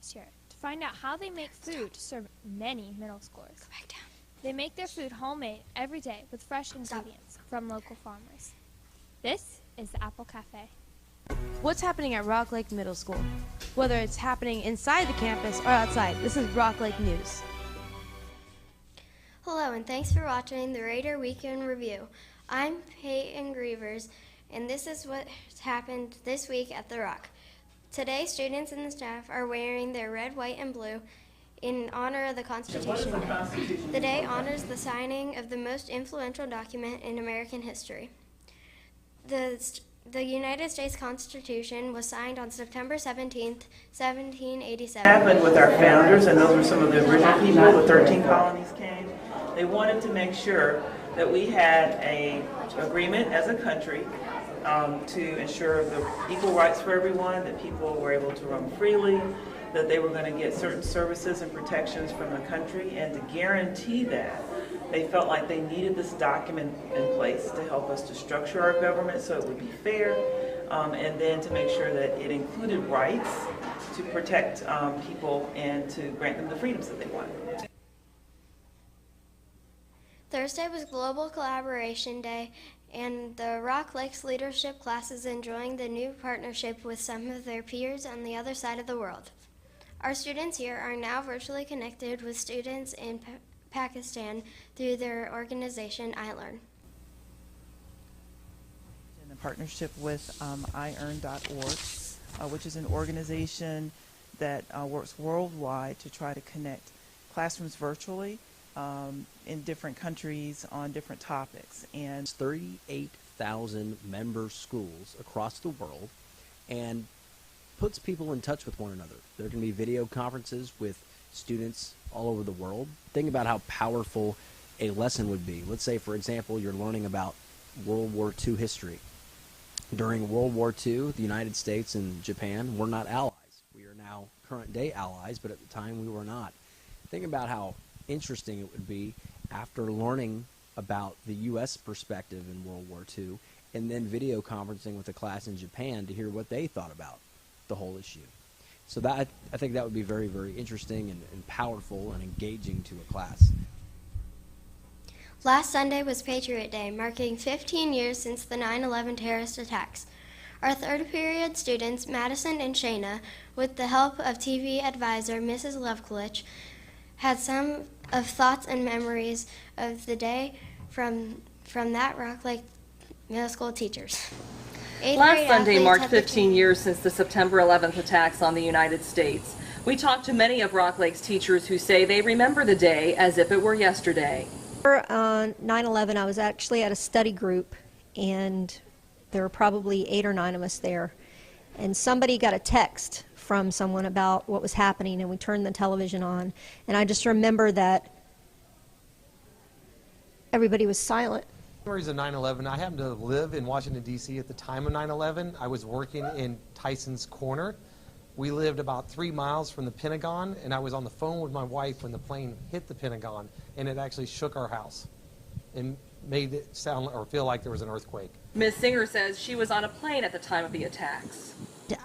students here to find out how they make food to serve many middle schoolers. Go back down. They make their food homemade every day with fresh ingredients from local farmers. This is the Apple Cafe. What's happening at Rock Lake Middle School? Whether it's happening inside the campus or outside, this is Rock Lake News. Hello, and thanks for watching the Raider Weekend Review. I'm Peyton Grievers, and this is what happened this week at The Rock. Today, students and the staff are wearing their red, white, and blue in honor of the Constitution Day. The day honors the signing of the most influential document in American history. The United States Constitution was signed on September 17th, 1787. Happened with our founders, and those were some of the original people. The 13 colonies came. They wanted to make sure that we had an agreement as a country to ensure the equal rights for everyone, that people were able to roam freely, that they were going to get certain services and protections from the country, and to guarantee that, they felt like they needed this document in place to help us to structure our government so it would be fair, and then to make sure that it included rights to protect people and to grant them the freedoms that they wanted. Thursday was Global Collaboration Day, and the Rock Lakes leadership class is enjoying the new partnership with some of their peers on the other side of the world. Our students here are now virtually connected with students in Pakistan through their organization, iLearn. In a partnership with iEarn.org, which is an organization that works worldwide to try to connect classrooms virtually in different countries on different topics. And 38,000 member schools across the world, and puts people in touch with one another. There can be video conferences with students all over the world. Think about how powerful a lesson would be. Let's say, for example, you're learning about World War II history. During World War II, the United States and Japan were not allies. We are now current day allies, but at the time we were not. Think about how interesting it would be after learning about the U.S. perspective in World War II, and then video conferencing with a class in Japan to hear what they thought about the whole issue. So that, I think that would be very, very interesting and powerful and engaging to a class. Last Sunday was Patriot Day, marking 15 years since the 9/11 terrorist attacks. Our third period students, Madison and Shayna, with the help of TV advisor Mrs. Levkovich, had some of thoughts and memories of the day from that Rock Lake Middle School teachers. Last Sunday marked 15 years since the September 11th attacks on the United States. We talked to many of Rock Lake's teachers who say they remember the day as if it were yesterday. On 9/11, I was actually at a study group, and there were probably 8 or 9 of us there. And somebody got a text from someone about what was happening, and we turned the television on. And I just remember that everybody was silent. Memories of 9/11. I happened to live in Washington, D.C. at the time of 9/11. I was working in Tyson's Corner. We lived about 3 miles from the Pentagon, and I was on the phone with my wife when the plane hit the Pentagon, and it actually shook our house and made it sound or feel like there was an earthquake. Ms. Singer says she was on a plane at the time of the attacks.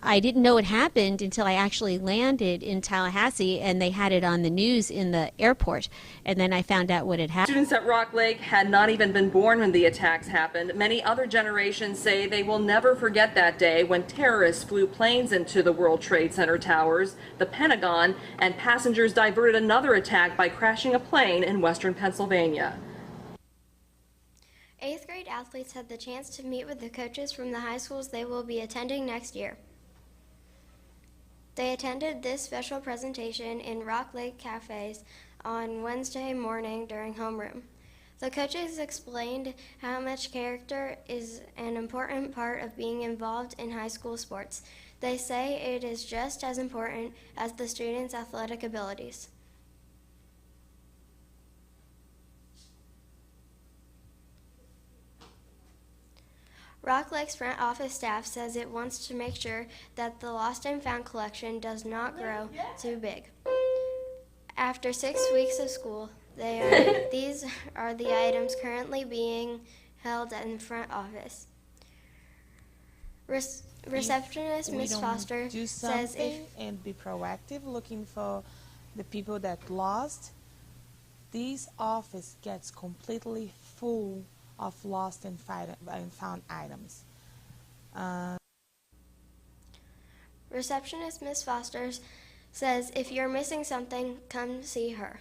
I didn't know it happened until I actually landed in Tallahassee, and they had it on the news in the airport, and then I found out what had happened. Students at Rock Lake had not even been born when the attacks happened. Many other generations say they will never forget that day when terrorists flew planes into the World Trade Center towers, the Pentagon, and passengers diverted another attack by crashing a plane in western Pennsylvania. 8th grade athletes had the chance to meet with the coaches from the high schools they will be attending next year. They attended this special presentation in Rock Lake Cafes on Wednesday morning during homeroom. The coaches explained how much character is an important part of being involved in high school sports. They say it is just as important as the students' athletic abilities. Rock Lake's front office staff says it wants to make sure that the lost and found collection does not grow too big. After 6 weeks of school, these are the items currently being held in the front office. Receptionist we Miss don't Foster do says if something and be proactive looking for the people that lost, this office gets completely full of lost and found items. Receptionist Miss Foster says if you're missing something, come see her.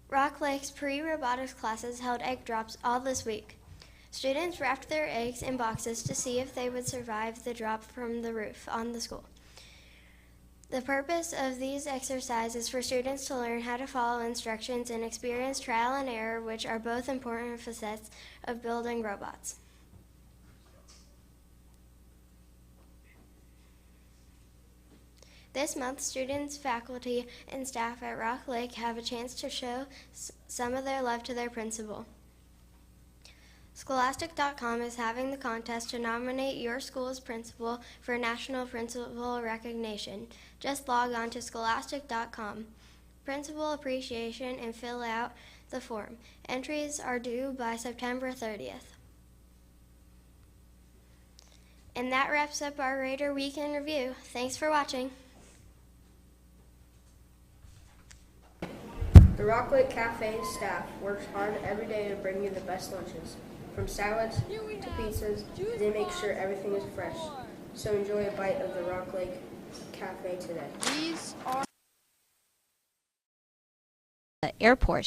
Rock Lake's pre-robotics classes held egg drops all this week. Students wrapped their eggs in boxes to see if they would survive the drop from the roof on the school. The purpose of these exercises is for students to learn how to follow instructions and experience trial and error, which are both important facets of building robots. This month, students, faculty, and staff at Rock Lake have a chance to show some of their love to their principal. Scholastic.com is having the contest to nominate your school's principal for National Principal Recognition. Just log on to scholastic.com, principal appreciation, and fill out the form. Entries are due by September 30th. And that wraps up our Raider Weekend Review. Thanks for watching. The Rock Lake Cafe staff works hard every day to bring you the best lunches. From salads to pizzas, they make sure everything is fresh. So enjoy a bite of the Rock Lake Cafe today. Airport.